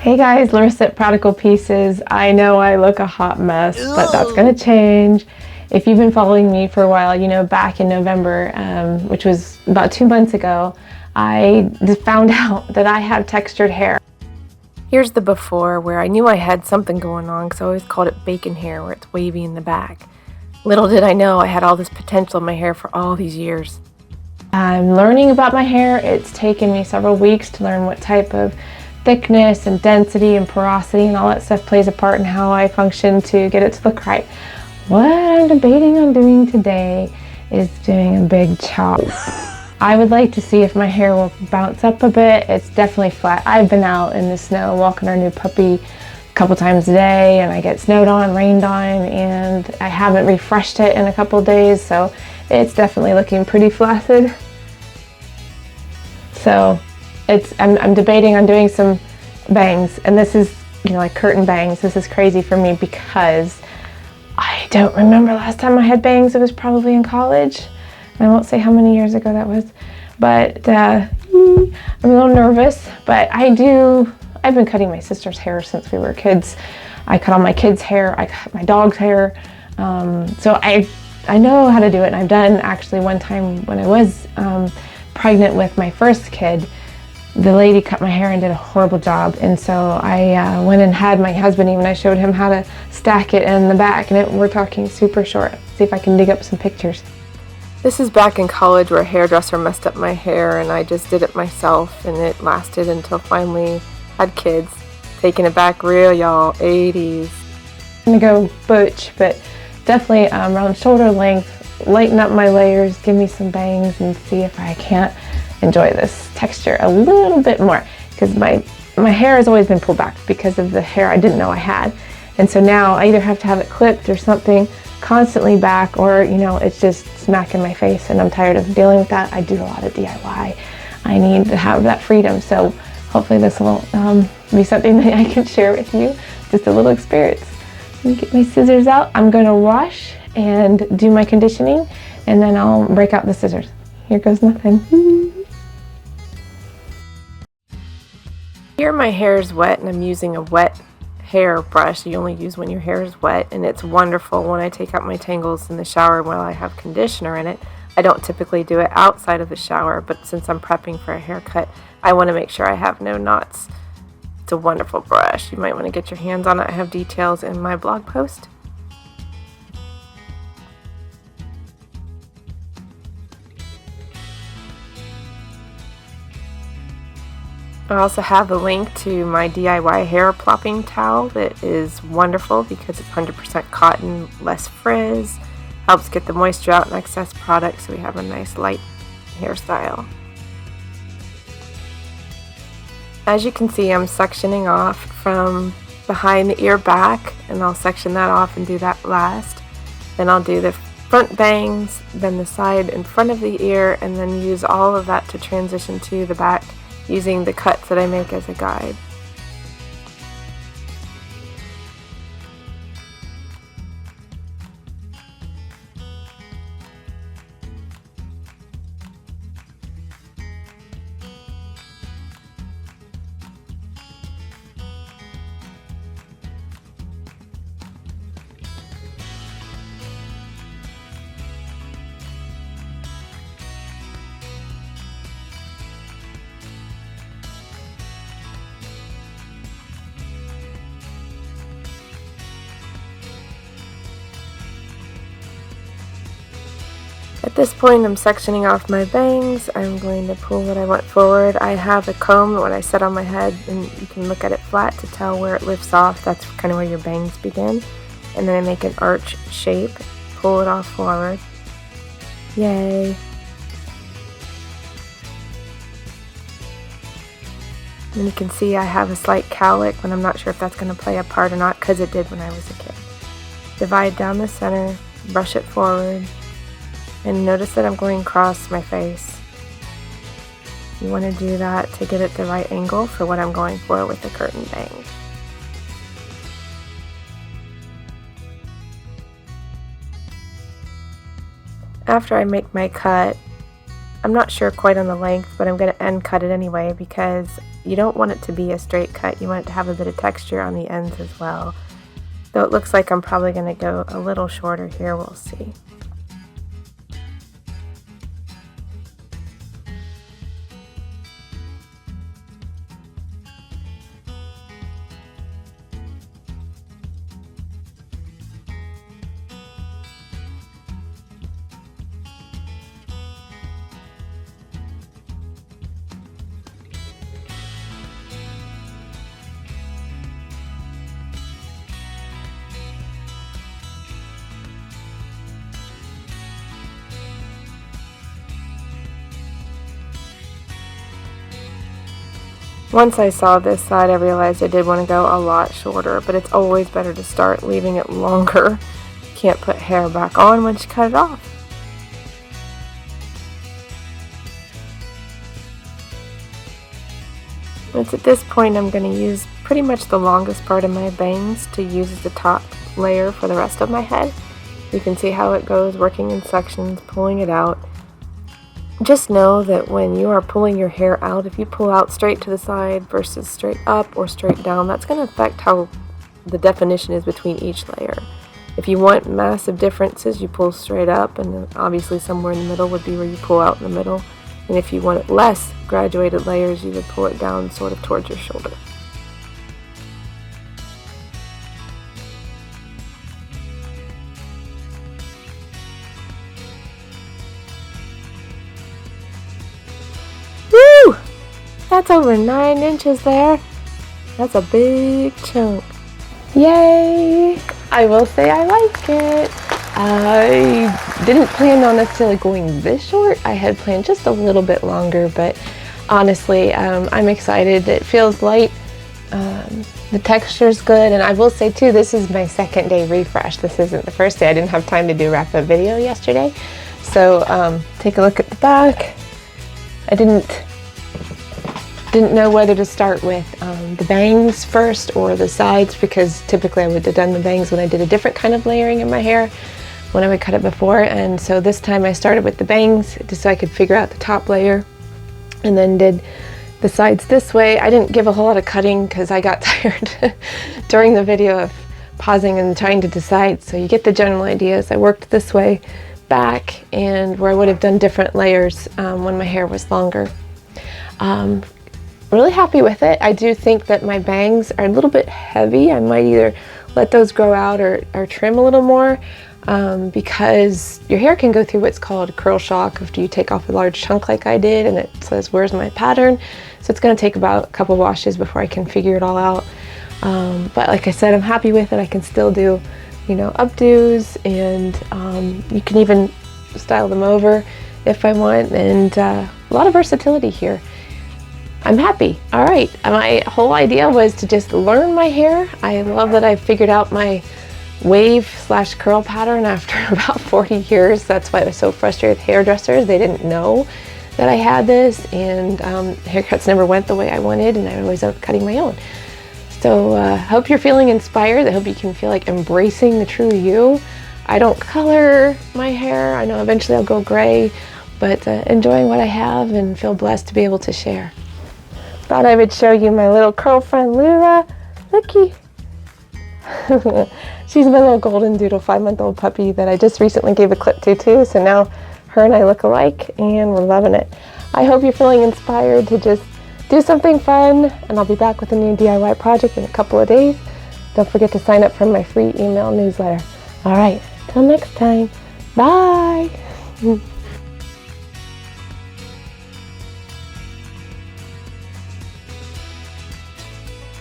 Hey guys, Larissa at Prodigal Pieces. I know I look a hot mess, but that's gonna change. If you've been following me for a while, you know back in November, which was about 2 months ago, I found out that I have textured hair. Here's the before, where I knew I had something going on because I always called it bacon hair, where it's wavy in the back. Little did I know I had all this potential in my hair for all these years. I'm learning about my hair. It's taken me several weeks to learn what type of thickness and density and porosity and all that stuff plays a part in how I function to get it to look right. What I'm debating on doing today is doing a big chop. I would like to see if my hair will bounce up a bit. It's definitely flat. I've been out in the snow walking our new puppy a couple times a day, and I get snowed on, rained on, and I haven't refreshed it in a couple days, so it's definitely looking pretty flaccid. So I'm debating on doing some bangs, and this is, like curtain bangs. This is crazy for me because I don't remember last time I had bangs. It was probably in college. I won't say how many years ago that was, but I'm a little nervous, but I've been cutting my sister's hair since we were kids. I cut all my kids' hair, I cut my dog's hair, so I know how to do it, and I've done actually one time when I was pregnant with my first kid. The lady cut my hair and did a horrible job, and so I went and had my husband, even I showed him how to stack it in the back, and we're talking super short. See if I can dig up some pictures. This is back in college where a hairdresser messed up my hair and I just did it myself, and it lasted until finally had kids. Taking it back real, y'all, 80s. I'm gonna go butch, but definitely around shoulder length, lighten up my layers, give me some bangs, and see if I can't enjoy this texture a little bit more, because my hair has always been pulled back because of the hair I didn't know I had, and so now I either have to have it clipped or something constantly back, or it's just smack in my face, and I'm tired of dealing with that. I do a lot of DIY. I need to have that freedom, so hopefully this will be something that I can share with you, just a little experience. Let me get my scissors out. I'm going to wash and do my conditioning, and then I'll break out the scissors. Here goes nothing. Here my hair is wet, and I'm using a wet hair brush you only use when your hair is wet, and it's wonderful when I take out my tangles in the shower while I have conditioner in it. I don't typically do it outside of the shower, but since I'm prepping for a haircut, I want to make sure I have no knots. It's a wonderful brush. You might want to get your hands on it. I have details in my blog post. I also have a link to my DIY hair plopping towel that is wonderful because it's 100% cotton, less frizz, helps get the moisture out and excess product, so we have a nice light hairstyle. As you can see, I'm sectioning off from behind the ear back, and I'll section that off and do that last. Then I'll do the front bangs, then the side in front of the ear, and then use all of that to transition to the back, using the cuts that I make as a guide. At this point, I'm sectioning off my bangs. I'm going to pull what I want forward. I have a comb that when I set on my head, and you can look at it flat to tell where it lifts off. That's kind of where your bangs begin. And then I make an arch shape, pull it off forward. Yay! And you can see I have a slight cowlick, but I'm not sure if that's going to play a part or not, because it did when I was a kid. Divide down the center, brush it forward. And notice that I'm going across my face. You want to do that to get it the right angle for what I'm going for with the curtain bang. After I make my cut, I'm not sure quite on the length, but I'm going to end cut it anyway because you don't want it to be a straight cut. You want it to have a bit of texture on the ends as well. Though it looks like I'm probably going to go a little shorter here, we'll see. Once I saw this side, I realized I did want to go a lot shorter, but it's always better to start leaving it longer. You can't put hair back on once you cut it off. It's at this point I'm going to use pretty much the longest part of my bangs to use as the top layer for the rest of my head. You can see how it goes, working in sections, pulling it out. Just know that when you are pulling your hair out, if you pull out straight to the side versus straight up or straight down, that's going to affect how the definition is between each layer. If you want massive differences, you pull straight up, and then obviously somewhere in the middle would be where you pull out in the middle. And if you want less graduated layers, you would pull it down sort of towards your shoulder. Woo! That's over 9 inches there. That's a big chunk. Yay! I will say I like it. I didn't plan on necessarily going this short. I had planned just a little bit longer, but honestly, I'm excited. It feels light. The texture's good, and I will say too, this is my second day refresh. This isn't the first day. I didn't have time to do a wrap-up video yesterday. So take a look at the back. I didn't know whether to start with the bangs first or the sides, because typically I would have done the bangs when I did a different kind of layering in my hair when I would cut it before. And so this time I started with the bangs just so I could figure out the top layer, and then did the sides this way. I didn't give a whole lot of cutting because I got tired during the video of pausing and trying to decide. So you get the general ideas. I worked this way back, and where I would have done different layers when my hair was longer. Really happy with it. I do think that my bangs are a little bit heavy. I might either let those grow out or trim a little more, because your hair can go through what's called curl shock after you take off a large chunk like I did, and it says, where's my pattern? So it's going to take about a couple washes before I can figure it all out. But like I said, I'm happy with it. I can still do, you know, updos, and you can even style them over if I want, and a lot of versatility here. I'm happy. All right, my whole idea was to just learn my hair. I love that I figured out my wave/curl pattern after about 40 years. That's why I was so frustrated with hairdressers. They didn't know that I had this, and haircuts never went the way I wanted, and I always ended up cutting my own. So I hope you're feeling inspired. I hope you can feel like embracing the true you. I don't color my hair. I know eventually I'll go gray, but enjoying what I have and feel blessed to be able to share. Thought I would show you my little curl friend, Lyra. Looky. She's my little golden doodle 5-month-old puppy that I just recently gave a clip to too. So now her and I look alike, and we're loving it. I hope you're feeling inspired to just do something fun, and I'll be back with a new DIY project in a couple of days. Don't forget to sign up for my free email newsletter. All right, till next time. Bye.